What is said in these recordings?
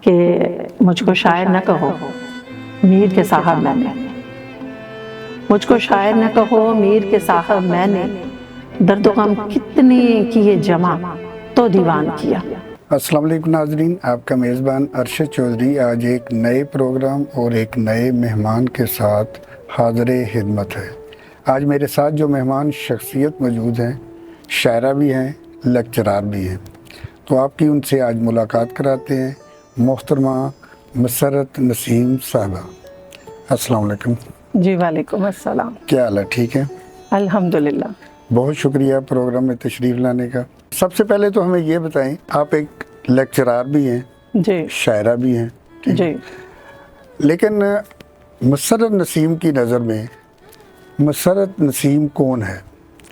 کہ مجھ کو شاعر نہ کہو میر کے صاحب میں نے، مجھ کو شاعر نہ کہو میر کے صاحب میں نے، درد و غم کتنے کیے جمع تو دیوان کیا۔ السلام علیکم ناظرین، آپ کا میزبان ارشد چودھری آج ایک نئے پروگرام اور ایک نئے مہمان کے ساتھ حاضر خدمت ہے۔ آج میرے ساتھ جو مہمان شخصیت موجود ہیں، شاعرہ بھی ہیں، لیکچرار بھی ہیں، تو آپ کی ان سے آج ملاقات کراتے ہیں۔ محترمہ مسرت نسیم صاحبہ، السلام علیکم۔ جی وعلیکم السلام۔ کیا حال ہے؟ ٹھیک ہے الحمدللہ۔ بہت شکریہ پروگرام میں تشریف لانے کا۔ سب سے پہلے تو ہمیں یہ بتائیں، آپ ایک لیکچرار بھی ہیں، جی شاعرہ بھی ہیں، جی۔ لیکن مسرت نسیم کی نظر میں مسرت نسیم کون ہے؟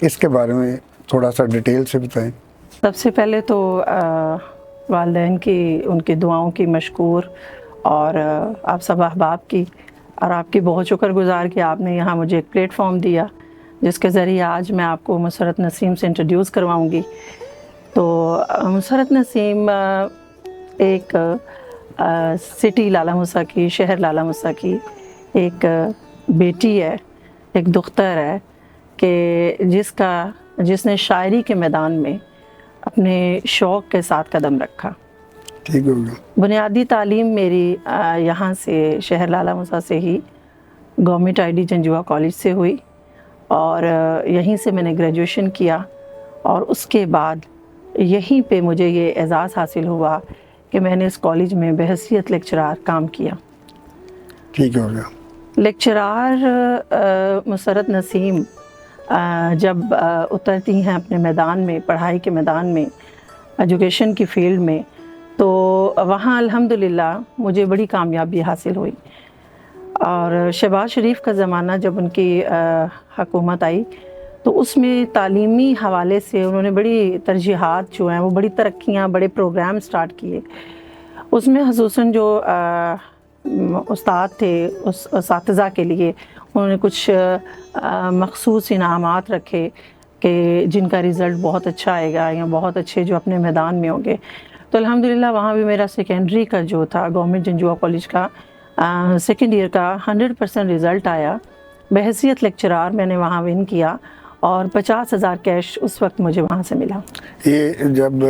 اس کے بارے میں تھوڑا سا ڈیٹیل سے بتائیں۔ سب سے پہلے تو والدین کی، ان کی دعاؤں کی مشکور، اور آپ سب احباب کی، اور آپ کی بہت شکر گزار کہ آپ نے یہاں مجھے ایک پلیٹ فارم دیا جس کے ذریعے آج میں آپ کو مسرت نسیم سے انٹروڈیوس کرواؤں گی۔ تو مسرت نسیم ایک سٹی لالہ موسیٰ کی، شہر لالہ موسیٰ کی ایک بیٹی ہے، ایک دختر ہے کہ جس نے شاعری کے میدان میں اپنے شوق کے ساتھ قدم رکھا۔ ٹھیک ہوگا۔ بنیادی تعلیم میری یہاں سے شہر لالہ موسیٰ سے ہی government I D Janjua college سے ہوئی، اور یہیں سے میں نے گریجویشن کیا، اور اس کے بعد یہیں پہ مجھے یہ اعزاز حاصل ہوا کہ میں نے اس کالج میں بحیثیت لیکچرار کام کیا۔ ٹھیک ہوگا۔ لیکچرار مسرت نسیم جب اترتی ہیں اپنے میدان میں، پڑھائی کے میدان میں، ایجوکیشن کی فیلڈ میں، تو وہاں الحمدللہ مجھے بڑی کامیابی حاصل ہوئی۔ اور شہباز شریف کا زمانہ جب ان کی حکومت آئی تو اس میں تعلیمی حوالے سے انہوں نے بڑی ترجیحات جو ہیں، وہ بڑی ترقیاں، بڑے پروگرام سٹارٹ کیے۔ اس میں خصوصاً جو استاد تھے، اس اساتذہ کے لیے انہوں نے کچھ مخصوص انعامات رکھے کہ جن کا رزلٹ بہت اچھا آئے گا یا بہت اچھے جو اپنے میدان میں ہوں گے۔ تو الحمدللہ وہاں بھی میرا سیکنڈری کا جو تھا گورنمنٹ جنجوا کالج کا سیکنڈ ایئر کا 100% رزلٹ آیا۔ بحیثیت لیکچرار میں نے وہاں ون کیا، اور 50,000 کیش اس وقت مجھے وہاں سے ملا۔ یہ جب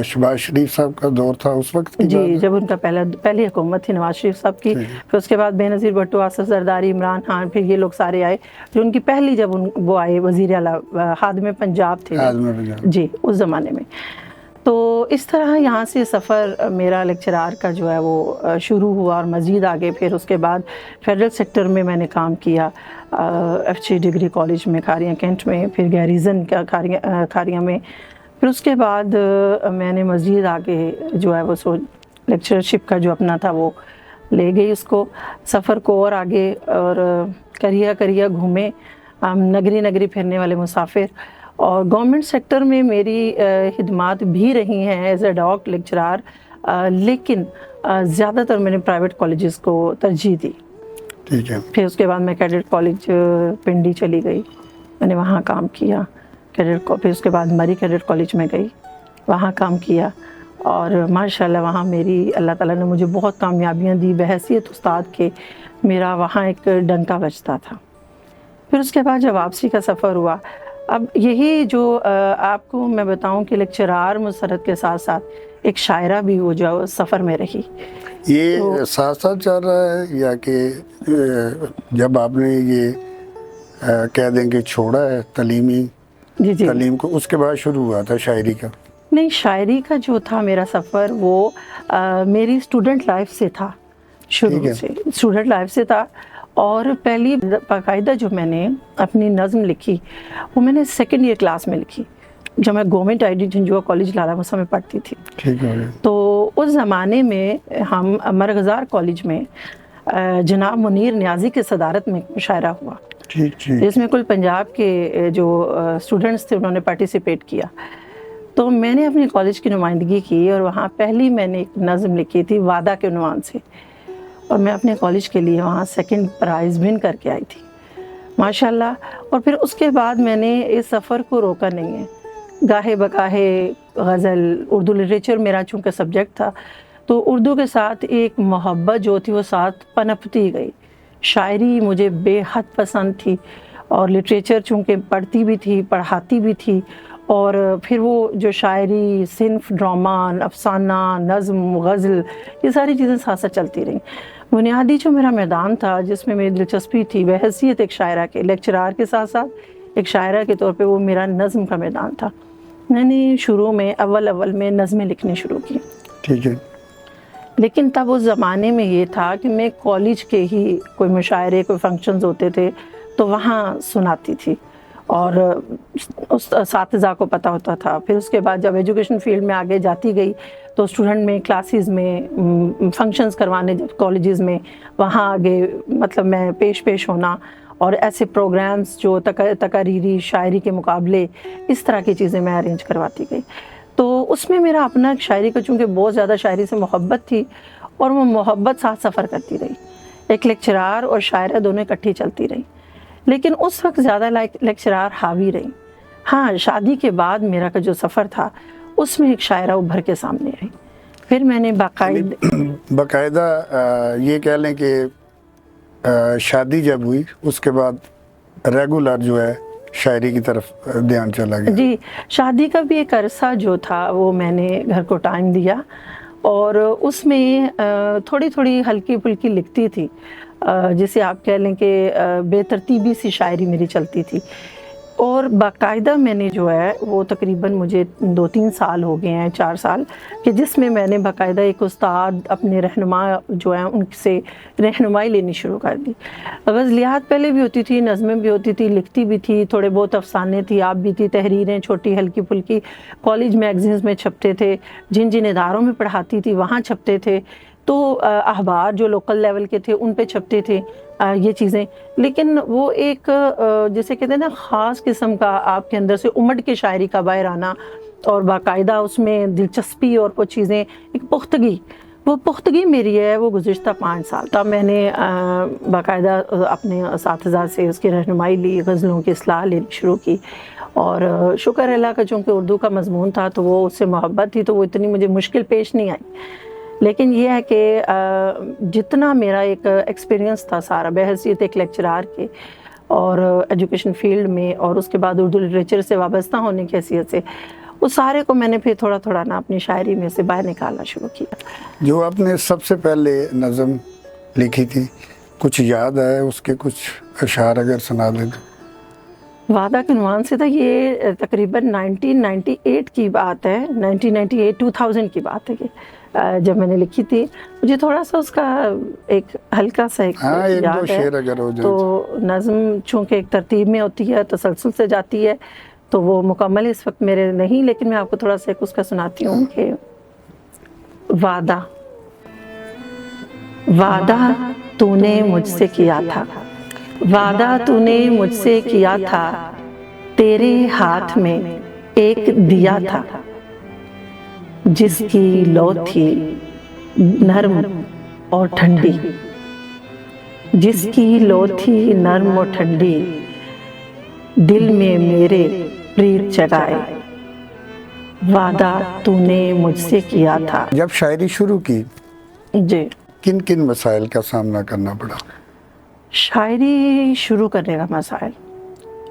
شہباز شریف صاحب کا دور تھا اس وقت کی جی، جب ان کا پہلی حکومت تھی نواز شریف صاحب کی، پھر اس کے بعد بے نظیر بھٹو، آصف زرداری، عمران خان، پھر یہ لوگ سارے آئے جو ان کی پہلی، جب وہ آئے وزیر اعلیٰ، خادم پنجاب تھے جی اس زمانے میں۔ تو اس طرح یہاں سے سفر میرا لیکچرار کا جو ہے وہ شروع ہوا، اور مزید آگے پھر اس کے بعد فیڈرل سیکٹر میں میں نے کام کیا، FG ڈگری کالج میں کھاریاں کینٹ میں، پھر گیریزن کا کھاریاں میں، پھر اس کے بعد میں نے مزید آگے جو ہے وہ لیکچرشپ کا جو اپنا تھا وہ لے گئی اس کو، سفر کو اور آگے، اور کریا گھومے، نگری نگری پھرنے والے مسافر۔ اور گورنمنٹ سیکٹر میں میری خدمات بھی رہی ہیں ایز اے ڈاک لیکچرار، لیکن زیادہ تر میں نے پرائیویٹ کالجز کو ترجیح دی۔ ٹھیک ہے۔ پھر اس کے بعد میں کیڈٹ کالج پنڈی چلی گئی، میں نے وہاں کام کیا پھر اس کے بعد مری کیڈٹ کالج میں گئی، وہاں کام کیا، اور ماشاءاللہ وہاں میری اللہ تعالیٰ نے مجھے بہت کامیابیاں دی۔ بحیثیت استاد کے میرا وہاں ایک ڈنکا بجتا تھا۔ پھر اس کے بعد جب واپسی کا سفر ہوا، اب یہی جو آپ کو میں بتاؤں کہ لیکچرار مسرت کے ساتھ ساتھ ایک شاعرہ بھی وہ جو سفر میں رہی۔ یہ ساتھ ساتھ چل رہا ہے یا کہ جب آپ نے یہ کہہ دیں کہ چھوڑا ہے تعلیم کو، اس کے بعد شروع ہوا تھا شاعری کا؟ نہیں، شاعری کا جو تھا میرا سفر وہ میری اسٹوڈنٹ لائف سے تھا، شروع سے اسٹوڈنٹ لائف سے تھا۔ اور پہلی باقاعدہ جو میں نے اپنی نظم لکھی وہ میں نے سیکنڈ ایئر کلاس میں لکھی، جب میں government I D Janjua college Lala Musa میں پڑھتی تھی۔ ٹھیک ہے۔ تو اس زمانے میں ہم مرغزار کالج میں جناب منیر نیازی کے صدارت میں مشاعرہ ہوا، جس میں کل پنجاب کے جو اسٹوڈنٹس تھے انہوں نے پارٹیسپیٹ کیا۔ تو میں نے اپنی کالج کی نمائندگی کی، اور وہاں پہلی میں نے ایک نظم لکھی تھی وعدہ کے عنوان سے، اور میں اپنے کالج کے لیے وہاں سیکنڈ پرائز ون کر کے آئی تھی ماشاءاللہ۔ اور پھر اس کے بعد میں نے اس سفر کو روکا نہیں ہے، گاہے بگاہے غزل، اردو لٹریچر میرا چونکہ سبجیکٹ تھا تو اردو کے ساتھ ایک محبت جو تھی وہ ساتھ پنپتی گئی. شاعری مجھے بے حد پسند تھی اور لٹریچر چونکہ پڑھتی بھی تھی پڑھاتی بھی تھی, اور پھر وہ جو شاعری صنف ڈرامہ افسانہ نظم غزل یہ ساری چیزیں ساتھ ساتھ چلتی رہیں. بنیادی جو میرا میدان تھا جس میں میری دلچسپی تھی بحیثیت ایک شاعرہ کے لیکچرار کے ساتھ ساتھ ایک شاعرہ کے طور پہ وہ میرا نظم کا میدان تھا. میں نے شروع میں اول میں نظمیں لکھنی شروع کی. ٹھیک ہے. لیکن تب اس زمانے میں یہ تھا کہ میں کالج کے ہی کوئی مشاعرے کوئی فنکشنز ہوتے تھے تو وہاں سناتی تھی اور اس اساتذہ کو پتہ ہوتا تھا. پھر اس کے بعد جب ایجوکیشن فیلڈ میں آگے جاتی گئی تو اسٹوڈنٹ میں کلاسز میں فنکشنز کروانے جب کالجز میں وہاں آگے مطلب میں پیش ہونا اور ایسے پروگرامز جو تقریری شاعری کے مقابلے اس طرح کی چیزیں میں ارینج کرواتی گئی. تو اس میں میرا اپنا شاعری کا چونکہ بہت زیادہ شاعری سے محبت تھی اور وہ محبت ساتھ سفر کرتی رہی. ایک لیکچرار اور شاعرہ دونوں اکٹھی چلتی رہی, لیکن اس وقت زیادہ لیکچرار حاوی رہی. ہاں شادی کے بعد میرا کا جو سفر تھا اس میں ایک شاعرہ ابھر کے سامنے آئی. پھر میں نے باقاعدہ یہ کہہ لیں کہ شادی جب ہوئی اس کے بعد ریگولر جو ہے شاعری کی طرف دھیان چلا گیا. جی شادی کا بھی ایک عرصہ جو تھا وہ میں نے گھر کو ٹائم دیا اور اس میں تھوڑی تھوڑی ہلکی پھلکی لکھتی تھی, جسے آپ کہہ لیں کہ بے ترتیبی سی شاعری میری چلتی تھی. اور باقاعدہ میں نے جو ہے وہ تقریباً مجھے 2-3 سال ہو گئے ہیں 4 سال کہ جس میں نے باقاعدہ ایک استاد اپنے رہنما جو ہیں ان سے رہنمائی لینی شروع کر دی. غزلیات پہلے بھی ہوتی تھی, نظمیں بھی ہوتی تھی, لکھتی بھی تھی, تھوڑے بہت افسانے تھی آپ بھی تھی, تحریریں چھوٹی ہلکی پھلکی کالج میگزینز میں چھپتے تھے, جن اداروں میں پڑھاتی تھی وہاں چھپتے تھے, تو اخبار جو لوکل لیول کے تھے ان پہ چھپتے تھے یہ چیزیں. لیکن وہ ایک جیسے کہتے ہیں نا خاص قسم کا آپ کے اندر سے امٹ کے شاعری کا باہر آنا اور باقاعدہ اس میں دلچسپی اور وہ چیزیں ایک پختگی میری ہے وہ گزشتہ 5 سال. تب میں نے باقاعدہ اپنے اساتذہ سے اس کی رہنمائی لی, غزلوں کی اصلاح لینی شروع کی اور شکر اللہ کا چونکہ اردو کا مضمون تھا تو وہ اس سے محبت تھی تو وہ اتنی مجھے مشکل پیش نہیں آئی. لیکن یہ ہے کہ جتنا میرا ایک ایکسپیرینس تھا سارا بحیثیت ایک لیکچرار کے اور ایجوکیشن فیلڈ میں اور اس کے بعد اردو لٹریچر سے وابستہ ہونے کی حیثیت سے اس سارے کو میں نے پھر تھوڑا تھوڑا نا اپنی شاعری میں سے باہر نکالنا شروع کیا. جو آپ نے سب سے پہلے نظم لکھی تھی کچھ یاد ہے اس کے کچھ اشعار اگر سنا دیں تو؟ وعدہ کے عنوان سے تھا یہ تقریباً 1998 کی بات ہے, 1998-2000 کی بات ہے کہ جب میں نے لکھی تھی. مجھے تھوڑا سا اس کا ایک ہلکا سا ایک یاد ہے. تو نظم چونکہ ایک ترتیب میں ہوتی ہے تسلسل سے جاتی ہے تو وہ مکمل اس وقت میرے نہیں, لیکن میں آپ کو تھوڑا سا اس کا سناتی ہوں کہ وعدہ تو نے مجھ سے کیا تھا, وعدہ تو نے مجھ سے کیا تھا, تیرے ہاتھ میں ایک دیا تھا, جس کی لو تھی نرم اور ٹھنڈی, جس کی لو تھی نرم اور ٹھنڈی, دل میں میرے پریت جگائے, وعدہ تو نے مجھ سے کیا تھا. جب شاعری شروع کی جی کن کن مسائل کا سامنا کرنا پڑا؟ شاعری شروع کرنے کا مسائل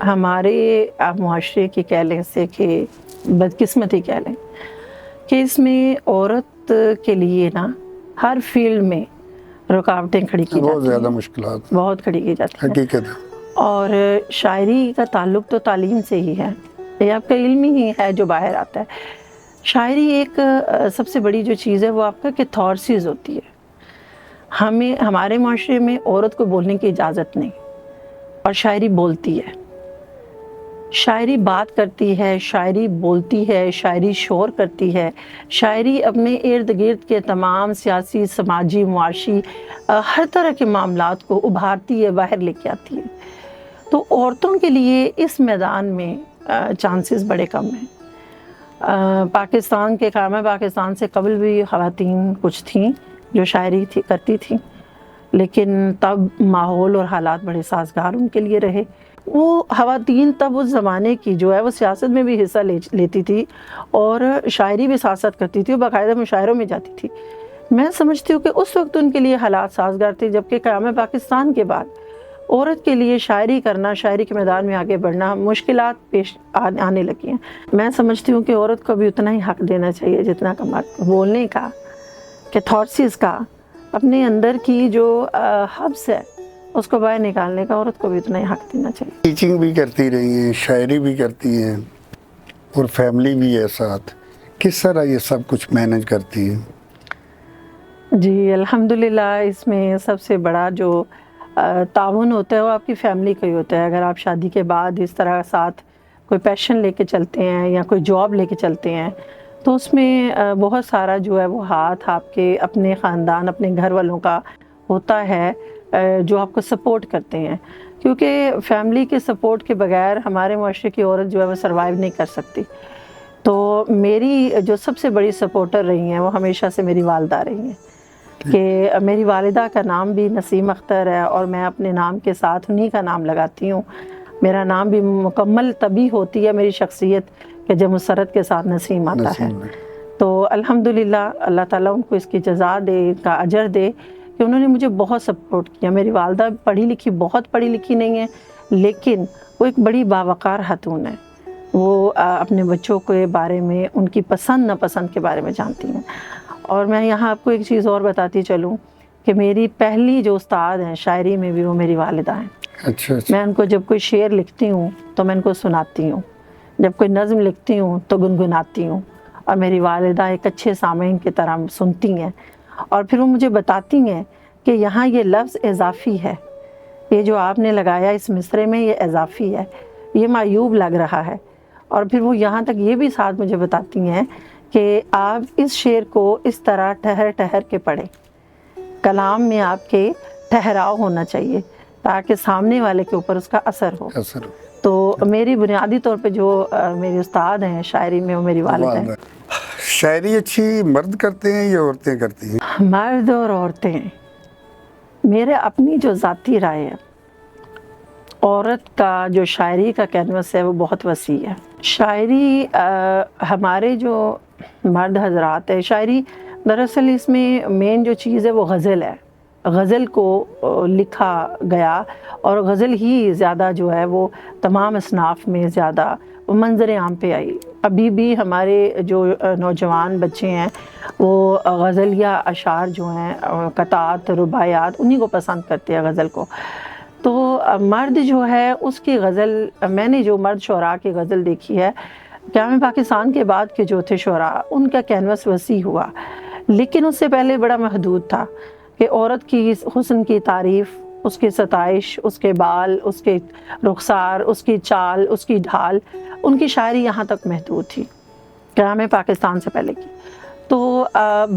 ہمارے معاشرے کی کہہ لیں سے کہ بدقسمتی کہہ لیں کہ اس میں عورت کے لیے نا ہر فیلڈ میں رکاوٹیں کھڑی کی جاتی ہیں, بہت زیادہ مشکلات بہت کھڑی کی جاتی ہیں. حقیقت ہے. اور شاعری کا تعلق تو تعلیم سے ہی ہے, یہ آپ کا علم ہی ہے جو باہر آتا ہے. شاعری ایک سب سے بڑی جو چیز ہے وہ آپ کا کیتھارسس ہوتی ہے. ہمارے معاشرے میں عورت کو بولنے کی اجازت نہیں اور شاعری بولتی ہے, شاعری بات کرتی ہے, شاعری بولتی ہے, شاعری شور کرتی ہے, شاعری اپنے ارد گرد کے تمام سیاسی سماجی معاشی ہر طرح کے معاملات کو ابھارتی ہے, باہر لے کے آتی ہے. تو عورتوں کے لیے اس میدان میں چانسز بڑے کم ہیں. پاکستان کے قیام پاکستان سے قبل بھی خواتین کچھ تھیں جو شاعری کرتی تھیں, لیکن تب ماحول اور حالات بڑے سازگار ان کے لیے رہے. وہ خواتین تب اس زمانے کی جو ہے وہ سیاست میں بھی حصہ لیتی تھی اور شاعری بھی ساتھ ساتھ کرتی تھی اور باقاعدہ مشاعروں میں جاتی تھی. میں سمجھتی ہوں کہ اس وقت ان کے لیے حالات سازگار تھے، جبکہ قیام پاکستان کے بعد عورت کے لیے شاعری کرنا، شاعری کے میدان میں آگے بڑھنا مشکلات پیش آنے لگی ہیں۔ میں سمجھتی ہوں کہ عورت کو بھی اتنا ہی حق دینا چاہیے جتنا کا مرد کو، بولنے کا، کہ تھاٹس کا، اپنے اندر کی جو حبس ہے اس کو باہر نکالنے کا عورت کو بھی اتنا ہی حق دینا چاہیے۔ ٹیچنگ بھی کرتی رہی ہیں، شاعری بھی کرتی ہیں اور فیملی بھی ہے ساتھ، کس طرح یہ سب کچھ مینج کرتی ہیں؟ جی الحمدللہ، اس میں سب سے بڑا جو تعاون ہوتا ہے وہ آپ کی فیملی کا ہی ہوتا ہے۔ اگر آپ شادی کے بعد اس طرح ساتھ کوئی پیشن لے کے چلتے ہیں یا کوئی جاب لے کے چلتے ہیں تو اس میں بہت سارا جو ہے وہ ہاتھ آپ کے اپنے خاندان، اپنے گھر والوں کا ہوتا ہے جو آپ کو سپورٹ کرتے ہیں، کیونکہ فیملی کے سپورٹ کے بغیر ہمارے معاشرے کی عورت جو ہے وہ سروائیو نہیں کر سکتی۔ تو میری جو سب سے بڑی سپورٹر رہی ہیں وہ ہمیشہ سے میری والدہ رہی ہیں، کہ میری والدہ کا نام بھی نسیم اختر ہے اور میں اپنے نام کے ساتھ انہی کا نام لگاتی ہوں۔ میرا نام بھی مکمل تبھی ہوتی ہے میری شخصیت کہ جب مسرت کے ساتھ نسیم آتا ہے۔ تو الحمدللہ اللہ تعالیٰ ان کو اس کی جزا دے، ان کا اجر دے کہ انہوں نے مجھے بہت سپورٹ کیا۔ میری والدہ پڑھی لکھی، بہت پڑھی لکھی نہیں ہے، لیکن وہ ایک بڑی باوقار خاتون ہے۔ وہ اپنے بچوں کے بارے میں، ان کی پسند ناپسند کے بارے میں جانتی ہیں۔ اور میں یہاں آپ کو ایک چیز اور بتاتی چلوں کہ میری پہلی جو استاد ہیں شاعری میں بھی وہ میری والدہ ہیں۔ اچھا۔ میں ان کو جب کوئی شعر لکھتی ہوں تو میں ان کو سناتی ہوں، جب کوئی نظم لکھتی ہوں تو گنگناتی ہوں، اور میری والدہ ایک اچھے سامعین کی طرح سنتی ہیں، اور پھر وہ مجھے بتاتی ہیں کہ یہاں یہ لفظ اضافی ہے، یہ جو آپ نے لگایا اس مصرعے میں یہ اضافی ہے، یہ معیوب لگ رہا ہے۔ اور پھر وہ یہاں تک یہ بھی ساتھ مجھے بتاتی ہیں کہ آپ اس شعر کو اس طرح ٹھہر ٹھہر کے پڑھیں، کلام میں آپ کے ٹھہراؤ ہونا چاہیے تاکہ سامنے والے کے اوپر اس کا اثر ہو۔ تو میری بنیادی طور پہ جو میری استاد ہیں شاعری میں وہ میری والدہ ہیں۔ شاعری اچھی مرد کرتے ہیں یا عورتیں کرتی ہیں؟ مرد اور عورتیں، میرے اپنی جو ذاتی رائے ہے، عورت کا جو شاعری کا کینوس ہے وہ بہت وسیع ہے۔ شاعری ہمارے جو مرد حضرات ہے، شاعری دراصل اس میں مین جو چیز ہے وہ غزل ہے۔ غزل کو لکھا گیا اور غزل ہی زیادہ جو ہے وہ تمام اصناف میں زیادہ منظر عام پہ آئی۔ ابھی بھی ہمارے جو نوجوان بچے ہیں وہ غزل یا اشعار جو ہیں، قطعات، رباعیات، انہی کو پسند کرتے ہیں غزل کو۔ تو مرد جو ہے اس کی غزل، میں نے جو مرد شعراء کی غزل دیکھی ہے، قیام پاکستان کے بعد کے جو تھے شعراء، ان کا کینوس وسیع ہوا، لیکن اس سے پہلے بڑا محدود تھا کہ عورت کی حسن کی تعریف، اس کی ستائش، اس کے بال، اس کے رخسار، اس کی چال، اس کی ڈھال، ان کی شاعری یہاں تک محدود تھی قیام پاکستان سے پہلے کی۔ تو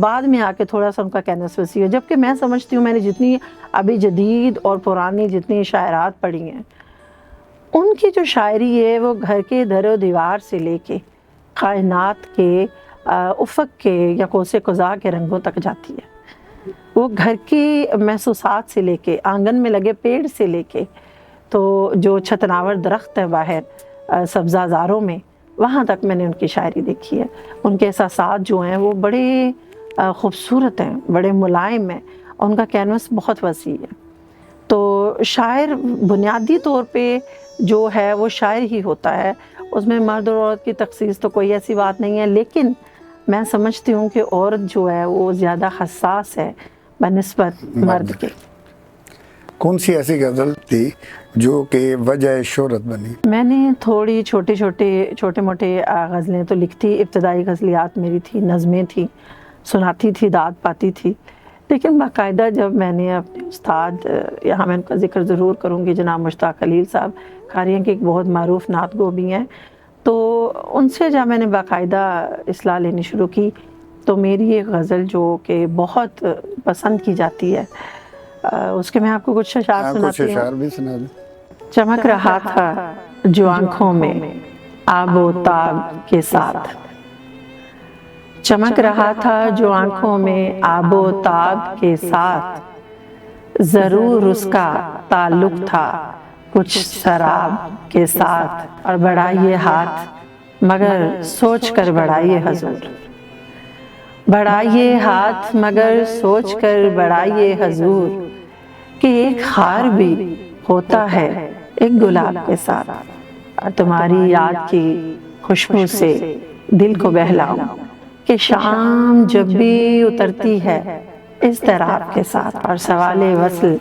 بعد میں آ کے تھوڑا سا ان کا کینوس وسیع ہے، جبکہ میں سمجھتی ہوں میں نے جتنی ابھی جدید اور پرانی جتنی شاعرات پڑھی ہیں، ان کی جو شاعری ہے وہ گھر کے در و دیوار سے لے کے کائنات کے افق کے یا کوس قزح کے رنگوں تک جاتی ہے۔ وہ گھر کی محسوسات سے لے کے، آنگن میں لگے پیڑ سے لے کے، تو جو چھتناور درخت ہے باہر سبزہ زاروں میں، وہاں تک میں نے ان کی شاعری دیکھی ہے۔ ان کے احساسات جو ہیں وہ بڑے خوبصورت ہیں، بڑے ملائم ہیں، اور ان کا کینوس بہت وسیع ہے۔ تو شاعر بنیادی طور پہ جو ہے وہ شاعر ہی ہوتا ہے، اس میں مرد اور عورت کی تخصیص تو کوئی ایسی بات نہیں ہے، لیکن میں سمجھتی ہوں کہ عورت جو ہے وہ زیادہ حساس ہے بنسبت مرد کے۔ کون سی ایسی غزل تھی جو کہ وجہ شہرت بنی؟ میں نے تھوڑی چھوٹے موٹے غزلیں تو لکھتی، ابتدائی غزلیات میری تھی، نظمیں تھی، سناتی تھی، داد پاتی تھی، لیکن باقاعدہ جب میں نے اپنے استاد، یہاں میں ان کا ذکر ضرور کروں گی، جناب مشتاق خلیل صاحب قاریاں کے ایک بہت معروف نعت گو بھی ہیں، تو ان سے جب میں نے باقاعدہ اصلاح لینی شروع کی تو میری ایک غزل جو کہ بہت پسند کی جاتی ہے، اس کے میں آپ کو کچھ اشعار سناتی ہوں۔ بھی سنا دیں۔ چمک رہا تھا جو آنکھوں میں آب و تاب کے ساتھ، چمک رہا تھا جو آنکھوں میں آب و تاب کے ساتھ، ضرور اس کا تعلق تھا کچھ شراب کے ساتھ، اور بڑھائیے ہاتھ مگر سوچ کر بڑھائیے حضور۔ بڑھائیے ہاتھ مگر سوچ کر بڑھائیے حضور کہ ایک خار بھی ہوتا ہے ایک گلاب کے ساتھ، اور تمہاری یاد کی خوشبو سے دل کو بہلاؤں کہ شام جب بھی اترتی ہے اضطراب کے ساتھ، اور سوال وصل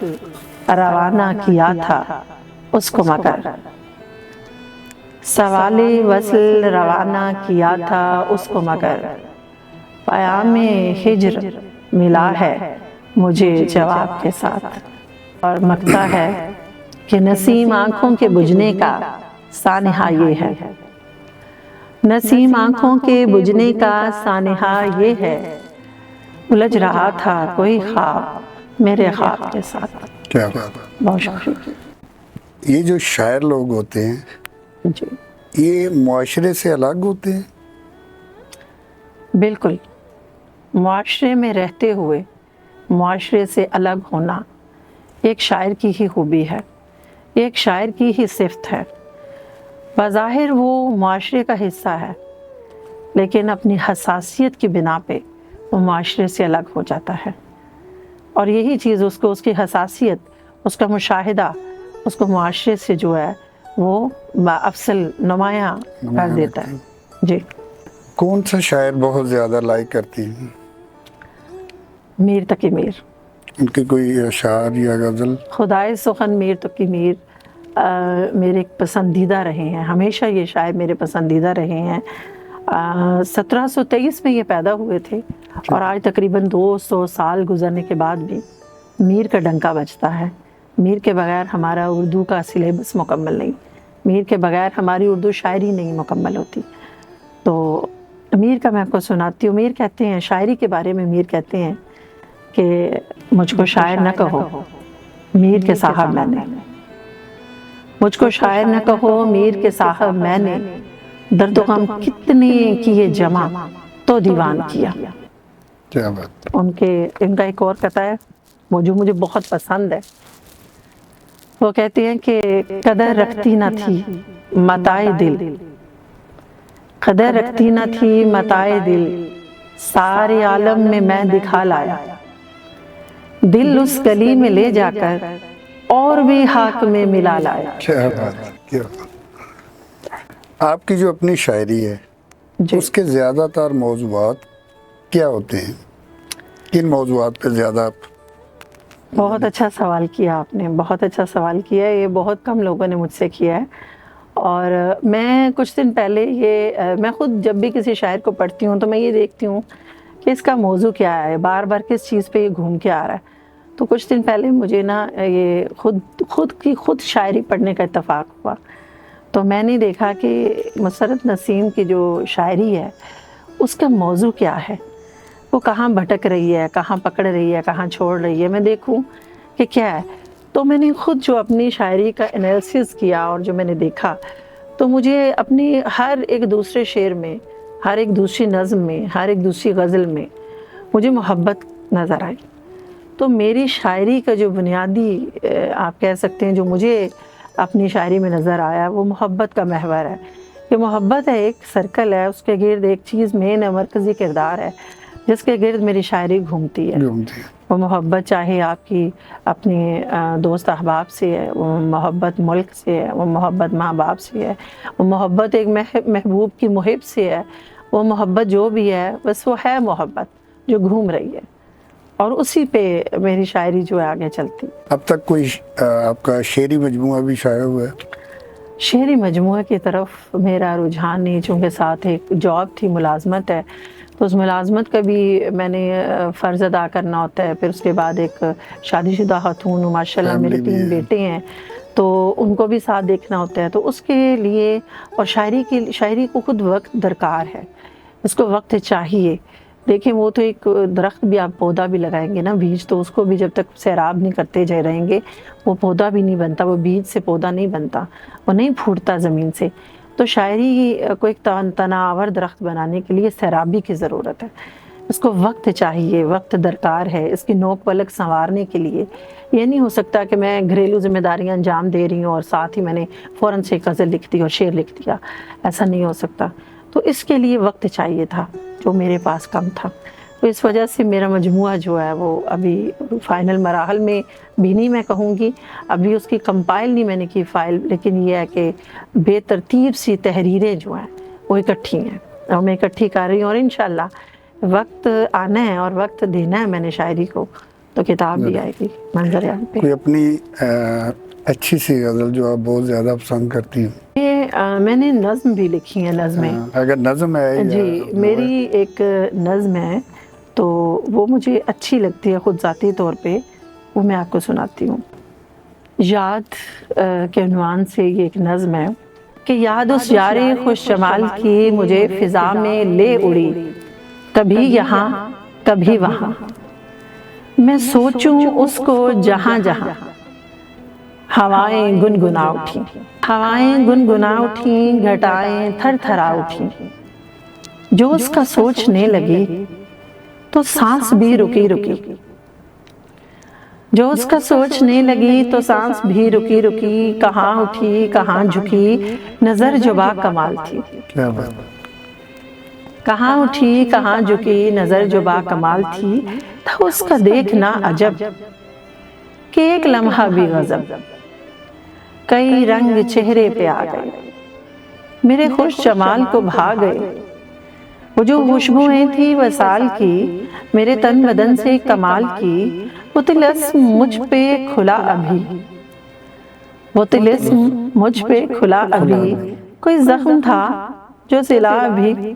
روانہ کیا تھا اس کو مگر، سوال وصل روانہ کیا تھا اس کو مگر، پیام ہجر ملا ہے مجھے جواب کے ساتھ۔ اور مکتا ہے کہ نسیم آنکھوں کے بجھنے کا سانحہ یہ ہے، نسیم آنکھوں کے بجھنے کا سانحہ یہ ہے، الجھ رہا تھا کوئی خواب میرے خواب کے ساتھ۔ کیا بات ہے۔ بہت شکریہ یہ جو شاعر لوگ ہوتے ہیں جی۔ یہ معاشرے سے الگ ہوتے ہیں؟ بالکل، معاشرے میں رہتے ہوئے معاشرے سے الگ ہونا ایک شاعر کی ہی خوبی ہے، ایک شاعر کی ہی صفت ہے۔ بظاہر وہ معاشرے کا حصہ ہے، لیکن اپنی حساسیت کی بنا پہ وہ معاشرے سے الگ ہو جاتا ہے، اور یہی چیز اس کو، اس کی حساسیت، اس کا مشاہدہ اس کو معاشرے سے جو ہے وہ افضل نمایاں کر دیتا ہے۔ جی۔ کون سا شاعر بہت زیادہ لائک کرتی ہیں؟ میر تقی میر۔ ان کی کوئی اشعار یا غزل؟ خدائے سخن میر تقی میر میرے پسندیدہ رہے ہیں، ہمیشہ یہ شاعر میرے پسندیدہ رہے ہیں۔ 1723 میں یہ پیدا ہوئے تھے، اور آج تقریباً 200 سال گزرنے کے بعد بھی میر کا ڈنکا بجتا ہے۔ میر کے بغیر ہمارا اردو کا سلیبس مکمل نہیں، میر کے بغیر ہماری اردو شاعری نہیں مکمل ہوتی۔ تو میر کا میں آپ کو سناتی ہوں۔ میر کہتے ہیں، شاعری کے بارے میں میر کہتے ہیں کہ مجھ کو شاعر نہ کہو میر کے صاحب میں نے، مجھ کو شاعر نہ کہو میر کے صاحب میں نے، درد و غم کتنے کیے جمع تو دیوان کیا۔ کیا بات۔ ان کا ایک اور قطعہ ہے وہ جو مجھے بہت پسند ہے، وہ کہتے ہیں کہ قدر رکھتی نہ تھی متاع دل، قدر رکھتی نہ تھی متاع دل، سارے عالم میں دکھا لایا، دل اس گلی میں لے جا کر اور بھی ہاتھ میں ملا لایا۔ کیا بات، کیا بات۔ آپ کی جو اپنی شاعری ہے اس کے زیادہ تر موضوعات کیا ہوتے ہیں؟ کن موضوعات پہ زیادہ آپ؟ بہت اچھا سوال کیا آپ نے، بہت اچھا سوال کیا ہے، یہ بہت کم لوگوں نے مجھ سے کیا ہے۔ اور میں کچھ دن پہلے میں خود جب بھی کسی شاعر کو پڑھتی ہوں تو میں یہ دیکھتی ہوں کہ اس کا موضوع کیا ہے، بار بار کس چیز پہ یہ گھوم کے آ رہا ہے۔ تو کچھ دن پہلے مجھے نا یہ خود شاعری پڑھنے کا اتفاق ہوا، تو میں نے دیکھا کہ مسرت نسیم کی جو شاعری ہے اس کا موضوع کیا ہے، وہ کہاں بھٹک رہی ہے، کہاں پکڑ رہی ہے، کہاں چھوڑ رہی ہے، میں دیکھوں کہ کیا ہے۔ تو میں نے خود جو اپنی شاعری کا انالیسس کیا اور جو میں نے دیکھا، تو مجھے اپنی ہر ایک دوسرے شعر میں، ہر ایک دوسری نظم میں، ہر ایک دوسری غزل میں مجھے محبت نظر آئی۔ تو میری شاعری کا جو بنیادی آپ کہہ سکتے ہیں جو مجھے اپنی شاعری میں نظر آیا وہ محبت کا محور ہے، کہ محبت ہے، ایک سرکل ہے، اس کے گرد ایک چیز مین ہے، مرکزی کردار ہے جس کے گرد میری شاعری گھومتی ہے۔ وہ محبت چاہے آپ کی اپنے دوست احباب سے ہے، وہ محبت ملک سے ہے، وہ محبت ماں باپ سے ہے، وہ محبت ایک محبوب کی محب سے ہے، وہ محبت جو بھی ہے بس وہ ہے محبت جو گھوم رہی ہے، اور اسی پہ میری شاعری جو ہے آگے چلتی۔ اب تک کوئی آپ کا شعری مجموعہ بھی شائع ہوا ہے؟ شعری مجموعہ کی طرف میرا رجحان نہیں، چونکہ ساتھ ایک جاب تھی، ملازمت ہے، تو اس ملازمت کا بھی میں نے فرض ادا کرنا ہوتا ہے۔ پھر اس کے بعد ایک شادی شدہ خاتون، ماشاءاللہ میرے 3 بیٹے ہیں، تو ان کو بھی ساتھ دیکھنا ہوتا ہے، تو اس کے لیے اور شاعری کو خود وقت درکار ہے، اس کو وقت چاہیے۔ دیکھیں وہ تو ایک درخت بھی آپ پودا بھی لگائیں گے نا، بیج تو اس کو بھی جب تک سیراب نہیں کرتے جائے رہیں گے وہ پودا بھی نہیں بنتا، وہ بیج سے پودا نہیں بنتا، وہ نہیں پھوٹتا زمین سے۔ تو شاعری کو ایک تناور درخت بنانے کے لیے سیرابی کی ضرورت ہے، اس کو وقت چاہیے، وقت درکار ہے اس کی نوک پلک سنوارنے کے لیے۔ یہ نہیں ہو سکتا کہ میں گھریلو ذمہ داریاں انجام دے رہی ہوں اور ساتھ ہی میں نے فوراً سے غزل لکھ دی اور شعر لکھ دیا، ایسا نہیں ہو سکتا۔ تو اس کے لیے وقت چاہیے تھا جو میرے پاس کم تھا، تو اس وجہ سے میرا مجموعہ جو ہے وہ ابھی فائنل مراحل میں بھی نہیں میں کہوں گی، ابھی اس کی کمپائل نہیں میں نے کی فائل، لیکن یہ ہے کہ بے ترتیب سی تحریریں جو ہیں وہ اکٹھی ہیں اور میں اکٹھی کر رہی ہوں، اور انشاءاللہ وقت آنا ہے اور وقت دینا ہے میں نے شاعری کو، تو کتاب بھی آئے گی منظر عام پہ۔ کوئی اپنی اچھی سی غزل جو آپ بہت زیادہ پسند کرتی ہیں؟ میں نے نظم بھی لکھی ہیں، نظمیں اگر نظم ہے جی، میری ایک نظم ہے تو وہ مجھے اچھی لگتی ہے خود ذاتی طور پہ، وہ میں آپ کو سناتی ہوں۔ یاد کے عنوان سے یہ ایک نظم ہے کہ یاد اس یار خوش جمال کی مجھے فضا میں لے اڑی، کبھی یہاں کبھی وہاں، میں سوچوں اس کو جہاں جہاں، ہوائیں گنگنا اٹھیں، ہوائیں گنگنا اٹھیں، گھٹائیں تھر تھرا اٹھیں، جو اس کا سوچنے لگی تو سانس بھی رکی رکی، جو اس کا سوچنے لگی تو سانس بھی رکی رکی، کہاں اٹھی کہاں جھکی، نظر جو با کمال تھی، کیا بات، کہاں اٹھی کہاں جھکی، نظر جو با کمال تھی، تھا اس کا دیکھنا عجب کہ ایک لمحہ بھی غضب، کئی رنگ چہرے پہ آ گئے، میرے خوش جمال کو بھا گئے، وہ جو خوشبوئیں تھی وصال کی، میرے تن بدن سے کمال کی، وہ طلسم مجھ پہ کھلا ابھی، وہ طلسم مجھ پہ کھلا ابھی، کوئی زخم تھا جو سلا ابھی،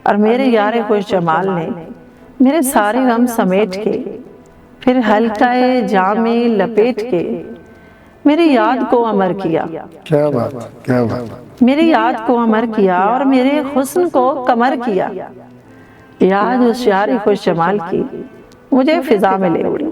اور میرے یار خوش جمال نے میرے سارے غم سمیٹ کے، پھر حلقہ جام میں لپیٹ کے میری یاد کو امر کیا، کیا بات، کیا بات، میری یاد کو امر کیا، اور میرے حسن کو کمر کیا، یاد اس یار خوش جمال کی مجھے فضا میں لے اڑی۔